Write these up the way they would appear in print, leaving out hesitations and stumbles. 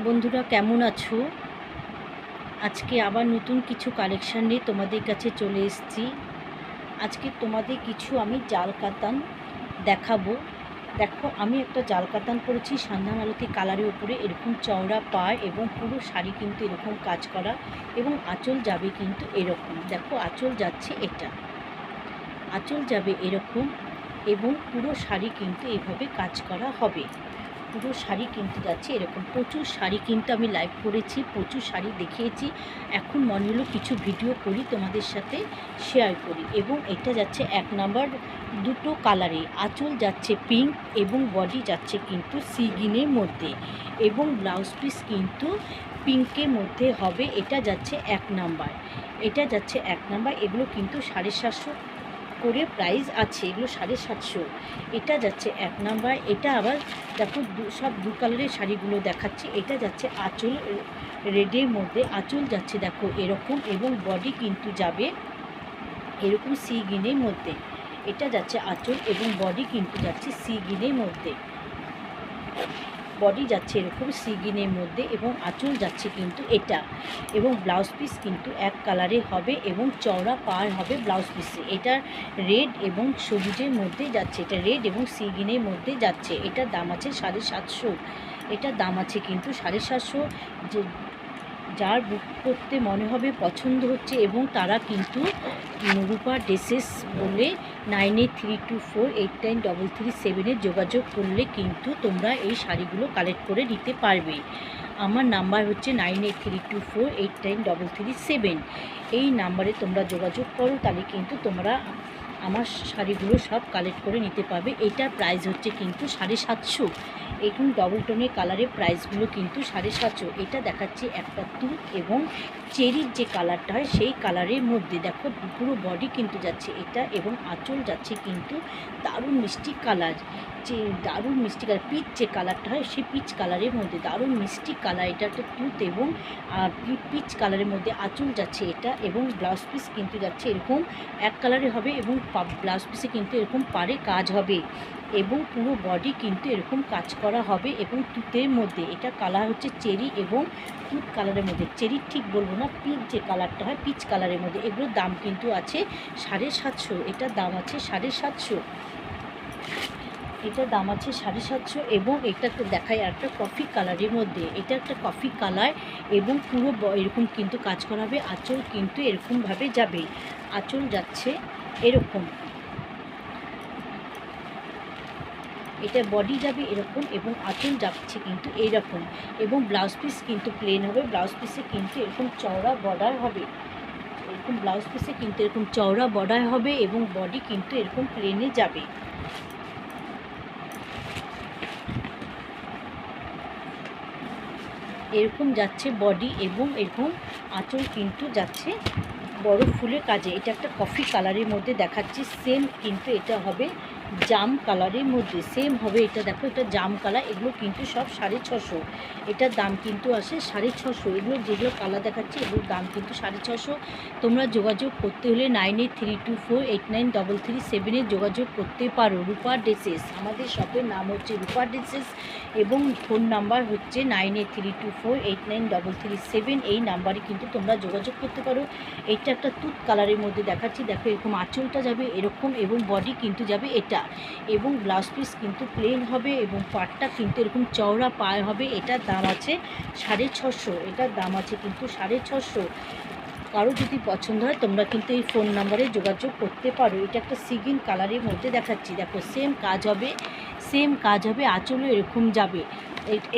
বন্ধুরা কেমন আছো? আজকে আবার নতুন কিছু কালেকশান নিয়ে তোমাদের কাছে চলে এসেছি। আজকে তোমাদের কিছু আমি জাল কাতান দেখাবো। দেখো, আমি একটা জাল কাতান করেছি সন্ধ্যা মালতী কালারের উপরে, এরকম চওড়া পাড় এবং পুরো শাড়ি কিন্তু এরকম কাজ করা, এবং আঁচল যাবে কিন্তু এরকম। দেখো, আঁচল যাচ্ছে এটা, আঁচল যাবে এরকম, এবং পুরো শাড়ি কিন্তু এভাবে কাজ করা হবে। পুরো শাড়ি কিন্তু যাচ্ছে এরকম। প্রচুর শাড়ি কিন্তু আমি লাইভ করেছি, প্রচুর শাড়ি দেখিয়েছি। এখন মনে হলো কিছু ভিডিও করি, তোমাদের সাথে শেয়ার করি। এবং এটা যাচ্ছে 1 নাম্বার, দুটো কালারে। আঁচল যাচ্ছে পিঙ্ক এবং বডি যাচ্ছে কিন্তু সি গ্রিনের মধ্যে, এবং ব্লাউজ পিস কিন্তু পিঙ্কের মধ্যে হবে। এটা যাচ্ছে 1 নাম্বার, এটা যাচ্ছে 1 নাম্বার। এগুলো কিন্তু 750 করে প্রাইস আছে, এগুলো 750। এটা যাচ্ছে 1 নাম্বার। এটা আবার দেখো, সব দু কালারের শাড়িগুলো দেখাচ্ছি। এটা যাচ্ছে আঁচল রেডের মধ্যে, আঁচল যাচ্ছে দেখো এরকম, এবং বডি কিন্তু যাবে এরকম সি গ্রিনের মধ্যে। এটা যাচ্ছে আঁচল এবং বডি কিন্তু যাচ্ছে সি গ্রিনের মধ্যে, বডি যাচ্ছে এরকম সি গ্রিনের মধ্যে, এবং আঁচল যাচ্ছে কিন্তু এটা। এবং ব্লাউজ পিস কিন্তু এক কালারে হবে, এবং চওড়া পাড় হবে ব্লাউজ পিসে। এটা রেড এবং সবুজের মধ্যে যাচ্ছে, এটা রেড এবং সি গ্রিনের মধ্যে যাচ্ছে। এটার দাম আছে 750। এটার দাম আছে কিন্তু 750। যে যার বুক করতে মনে হবে পছন্দ হচ্ছে, এবং তারা কিন্তু রূপা ড্রেসেস বলে 9832489337 যোগাযোগ করলে কিন্তু তোমরা এই শাড়িগুলো কালেক্ট করে নিতে পারবে। আমার নাম্বার হচ্ছে 9832489337। এই নাম্বারে তোমরা যোগাযোগ করো, তাহলে কিন্তু তোমরা আমার শাড়িগুলো সব কালেক্ট করে নিতে পারবে। এইটার প্রাইস হচ্ছে কিন্তু 750। এখন ডবল টোনের কালারের প্রাইসগুলো কিন্তু 750। এটা দেখাচ্ছি একটা তুঁত এবং চেরির যে কালারটা হয় সেই কালারের মধ্যে। দেখো, পুরো বডি কিন্তু যাচ্ছে এটা, এবং আঁচল যাচ্ছে কিন্তু দারুণ মিষ্টি কালার, যে দারুণ মিষ্টি কালার, পিচ যে কালারটা হয় সেই পিচ কালারের মধ্যে দারুণ মিষ্টি কালার। এটা একটা তুঁত এবং পিচ কালারের মধ্যে আঁচল যাচ্ছে এটা, এবং ব্লাউজ পিস কিন্তু যাচ্ছে এরকম এক কালারে হবে, এবং ব্লাউজ পিসে কিন্তু এরকম পাড়ে কাজ হবে, এবং পুরো বডি কিন্তু এরকম কাজ করা হবে। এবং তুঁতের মধ্যে এটা কালার হচ্ছে চেরি এবং তুঁত কালারের মধ্যে, চেরি ঠিক বলবো না, পিচ যে কালারটা হয় পিচ কালারের মধ্যে। এগুলোর দাম কিন্তু আছে 750। এটার দাম আছে 750। এটার দাম আছে 750। এবং এটা তো দেখায় একটা কফি কালারের মধ্যে, এটা একটা কফি কালার, এবং পুরো এরকম কিন্তু কাজ করা হবে। আঁচল কিন্তু এরকমভাবে যাবে, আঁচল যাচ্ছে এরকম, এটা বডি যাবে এরকম, এবং আঁচল যাচ্ছে কিন্তু এইরকম। এবং ব্লাউজ পিস কিন্তু প্লেন হবে, ব্লাউজ পিসে কিন্তু এরকম চওড়া বর্ডার হবে, এরকম ব্লাউজ পিসে কিন্তু এরকম চওড়া বর্ডার হবে, এবং বডি কিন্তু এরকম প্লেনে যাবে। এরকম যাচ্ছে বডি, এবং এরকম আঁচল কিন্তু যাচ্ছে বড় ফুলের কাজে। এটা একটা কফি কালারের মধ্যে দেখাচ্ছি, সেম কিন্তু এটা হবে জাম কালারের মধ্যে, সেম হবে। এটা দেখো, এটা জাম কালার। এগুলো কিন্তু সব 650। এটার দাম কিন্তু আসে 650। এগুলো যেগুলো কালার দেখাচ্ছি এগুলোর দাম কিন্তু 650। তোমরা যোগাযোগ করতে হলে 9832489337 যোগাযোগ করতে পারো। রূপা ড্রেসেস, আমাদের শপের নাম হচ্ছে রূপা ড্রেসেস, এবং ফোন নাম্বার হচ্ছে 9832489337। এই নাম্বারে কিন্তু তোমরা যোগাযোগ করতে পারো। এইটা একটা তুঁত কালারের মধ্যে দেখাচ্ছি। দেখো, এরকম আঁচলটা যাবে এরকম, এবং বডি কিন্তু যাবে এটা, এবং ব্লাউজ পিস কিন্তু প্লেন হবে, এবং পাড়টা কিন্তু এরকম চওড়া পাড় হবে। এটার দাম আছে 650। এটার দাম আছে কিন্তু 650। কারো যদি পছন্দ হয় তোমরা কিন্তু এই ফোন নাম্বারে যোগাযোগ করতে পারো। এটা একটা সিগিন কালারের মধ্যে দেখাচ্ছি। দেখো, সেম কাজ হবে, সেম কাজ হবে, আঁচলও এরকম যাবে।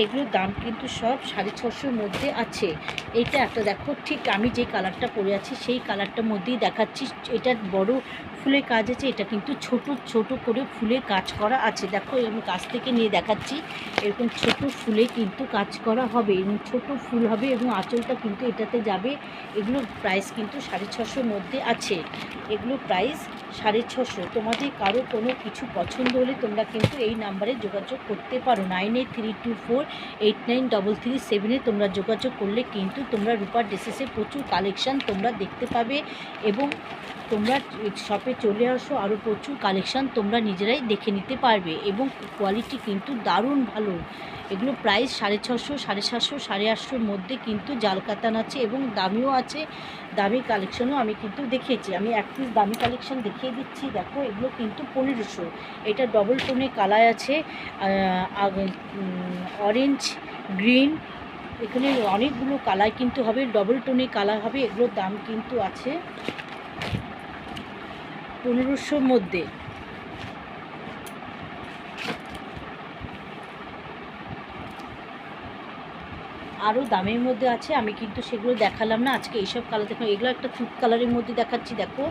এগুলোর দাম কিন্তু সব 650-র মধ্যে আছে। এইটা একটা দেখো, ঠিক আমি যে কালারটা পরে আছি সেই কালারটার মধ্যেই দেখাচ্ছি। এটা বড় ফুলের কাজ আছে, এটা কিন্তু ছোট ছোট করে ফুলের কাজ করা আছে। দেখো, আমি কাছ থেকে নিয়ে দেখাচ্ছি, এরকম ছোট ফুলে কিন্তু কাজ করা হবে, এবং ছোট ফুল হবে, এবং আঁচলটা কিন্তু এটাতে যাবে। এগুলোর প্রাইস কিন্তু 650-র মধ্যে আছে। এগুলো প্রাইস 650। তোমাদের কারো কোনো কিছু পছন্দ হলে তোমরা কিন্তু এই নাম্বারে যোগাযোগ করতে পারো। 9832489337 তোমরা যোগাযোগ করলে কিন্তু তোমরা রূপার ড্রেসেসে প্রচুর কালেকশান তোমরা দেখতে পাবে এবং তোমরা শপে চলে আসো, আরও প্রচুর কালেকশান তোমরা নিজেরাই দেখে নিতে পারবে এবং কোয়ালিটি কিন্তু দারুণ ভালো। এগুলো প্রাইস 650, 750, 850 মধ্যে কিন্তু জাল কাতান আছে এবং দামিও আছে। দামি কালেকশনও আমি কিন্তু দেখিয়েছি। আমি এক পিস দামি কালেকশন দেখিয়ে দিচ্ছি। দেখো এগুলো কিন্তু 1500। এটা ডবল টোনে কালার আছে, অরেঞ্জ, গ্রিন, এখানে অনেকগুলো কালার কিন্তু হবে, ডবল টোনে কালার হবে। এগুলোর দাম কিন্তু আছে 1500 মধ্যে। আরও দামের মধ্যে আছে, আমি কিন্তু সেগুলো দেখালাম না আজকে। এইসব কালার দেখো, এগুলো একটা তুত কালারের মধ্যে দেখাচ্ছি। দেখো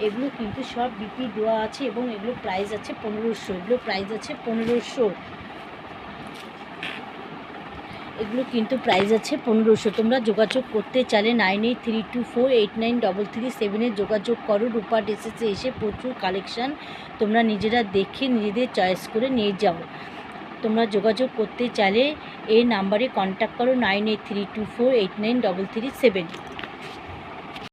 এগুলো কিন্তু সব বিপি দেওয়া আছে এবং এগুলো প্রাইস আছে 1500। এগুলো প্রাইস আছে 1500। এগুলো কিন্তু প্রাইস আছে 1500। তোমরা যোগাযোগ করতে চাইলে 9832489337 যোগাযোগ করো। রূপা ড্রেসেসে এসে প্রচুর কালেকশান তোমরা নিজেরা দেখে নিজেদের চয়েস করে নিয়ে যাও। তোমরা যোগাযোগ করতে চাইলে এই নাম্বারে কন্ট্যাক্ট করো 9832489337।